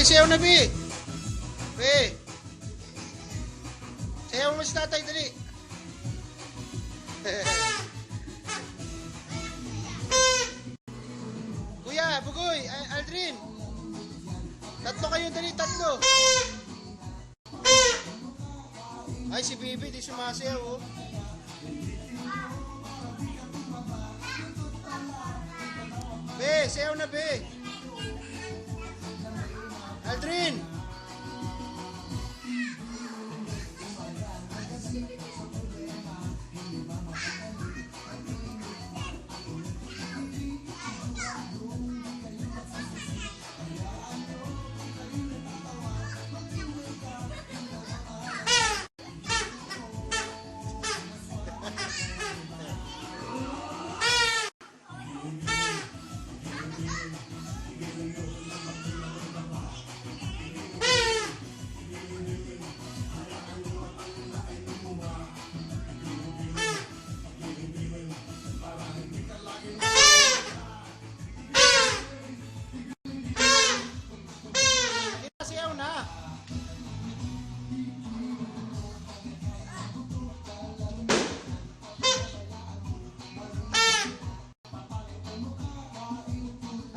sayaw na, Be. Be. Sayaw mo si tatay, dali. Kuya, Bugoy, Aldrin. Tatlo kayo, dali, tatlo. Ay, si Bibi, di sumasayaw, oh. Be, sayaw na, Be. Aldrin.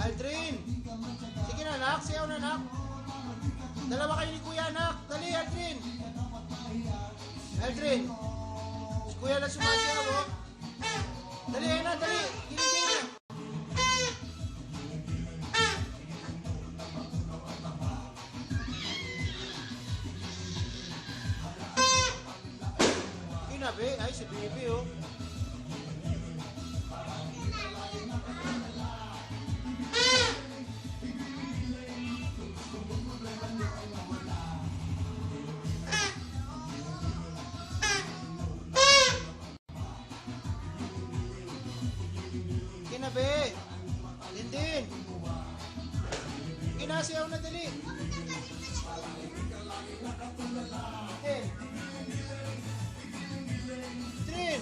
Aldrin! Sige na, anak. Sayaw na, anak. Dalawa kayo ni Kuya, anak. Dali, Aldrin. Aldrin. Si Kuya na sumasayaw, oh. Dali, ayun na, dali. Giling na. Be. Ay, si Bibi, oh. Be. Din. Kinasayaw na, dali. Din. Din.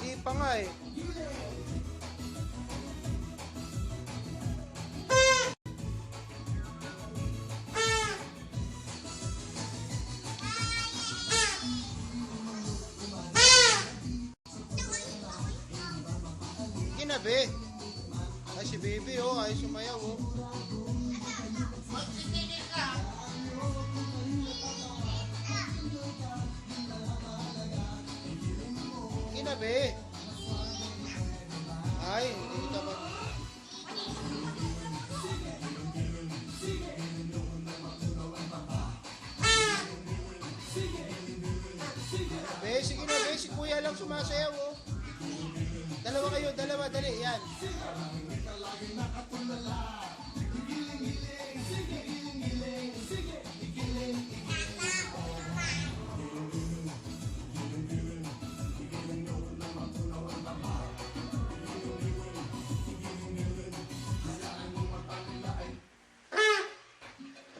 Di pa nga eh. Na, Be. Ay, si Bibi, oh. Ay, sumayaw, oh. Kina, Be. Ay, hindi kita ba... Be, sige na, Be. Si Kuya lang sumasayaw, oh. Dalawa kayo, dalawa, dali, yan.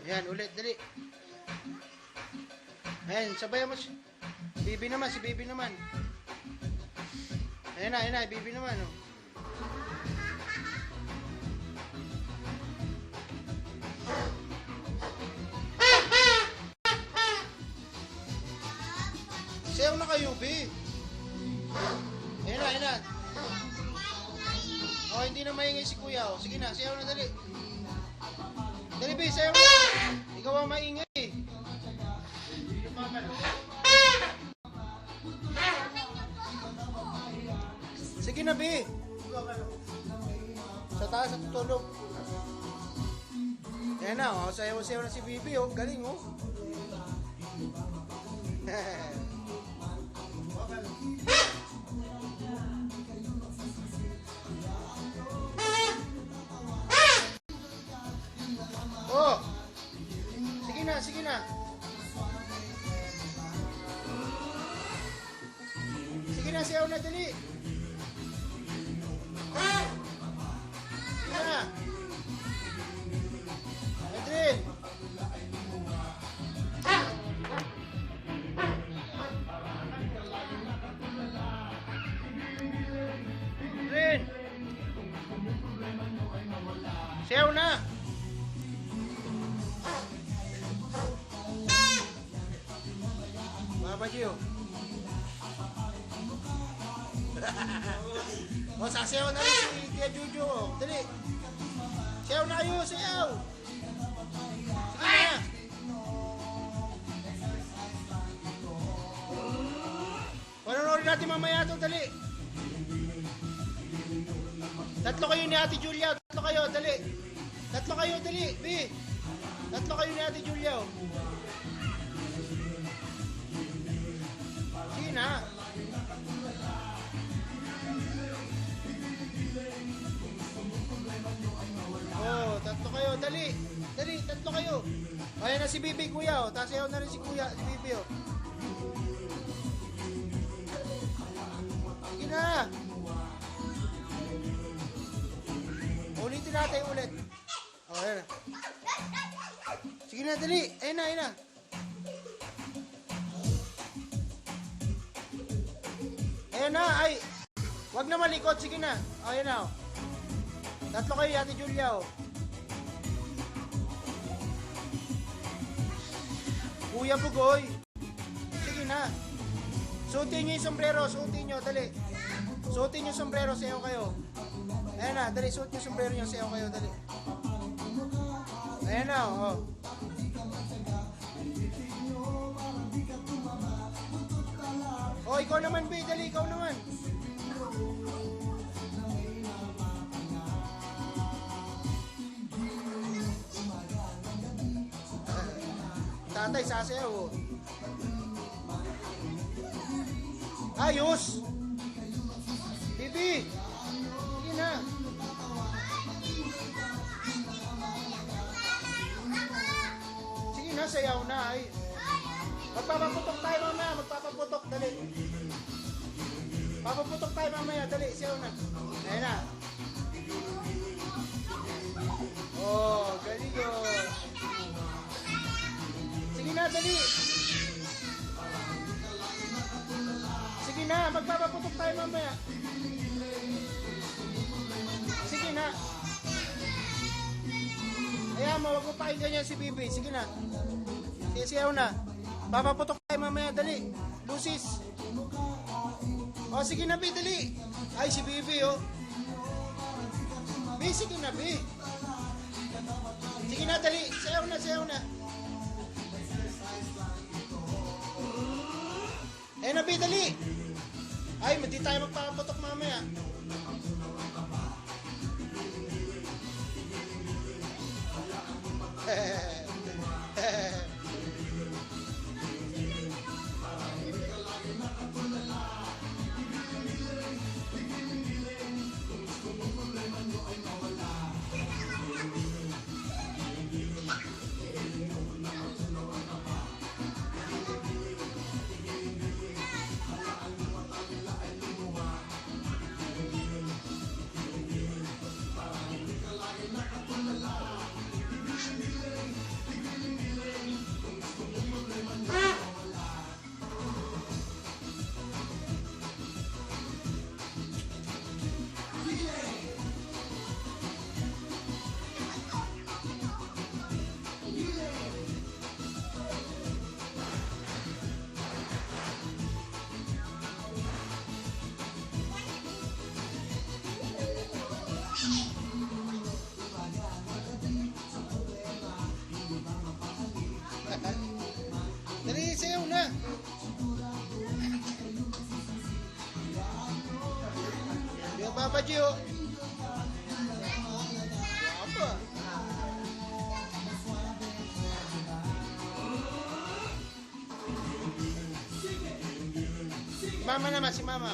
Yan, ulit, dali. Ayan, sabayan mo si Bibi naman, si Bibi naman. Ayan na, Bibi naman, oh. Sayaw na kayo, Bi. Ayan na. Oh, hindi na maingay si Kuya, oh. Sige na, sayaw na, dali. Dali, Bi, sayaw na. Ikaw ang maingay. Sige na, Bi. Sa taas at tutulog. Ayan na, oh. Sayaw-sayaw na si Bibi, oh. Galing, oh. Oh. Sige na. Sige na, sayaw na, dali. Sige na. Adrian. Sayaw na. Papa Gio. O, sasayaw na rin si Tia Juju. O. Dali. Sayaw na kayo, sayaw. Sige na. Panonorin natin mamaya ito, dali. Tatlo kayo ni Ate Julia. Tatlo kayo, dali. Tatlo kayo, dali. B. Tatlo kayo ni Ate Julia. O. Sige na. Oh, tatlo kayo, dali. Dali, tatlo kayo. Ayan na si Bibi, kuya. Tapos ayaw na rin si kuya, si Bibi. Sige na. Ulitin natin ulit. Oh, ayan na. Sige na, dali. Ayan na, ayan na. Ayan na, ay. Wag na malikot, sige na. Oh, ayan na, oh. Tatlo kayo, Ate Julia, oh. Kuya Bugoy. Sige na. Suotin nyo yung sombrero, suotin nyo, dali. Suotin nyo yung sombrero, sayaw kayo. Ayan na, dali, suot nyo yung sombrero nyo, sayaw kayo, dali. Ayan na, oh. Oh, ikaw naman, B, dali, ikaw naman. Tatay, sasayaw, oh. Ayos! Bibi! Sige na. Sige na, sayaw na, ay. Magpapaputok tayo mamaya, magpapaputok, dali. Papaputok tayo mamaya, dali, sayaw na. Ayan na. Oh, galing, oh. Sige na, dali. Sige na, magpapaputok tayo mamaya. Sige na. Ayan mo, wag mo pakinggan yan si Bibi. Sige na. Siyaw na. Papaputok tayo mamaya, dali. Lucis. O, sige na, Bi, dali. Ay, si Bibi, oh. Bi, sige na, Bi. Sige na, dali. Sayaw na, sayaw na. Eh, Nabi, dali. Ay, hindi tayo magpapaputok mamaya. Dali, sayaw na. Yung Papa Gio. Apa? Mama naman, si Mama.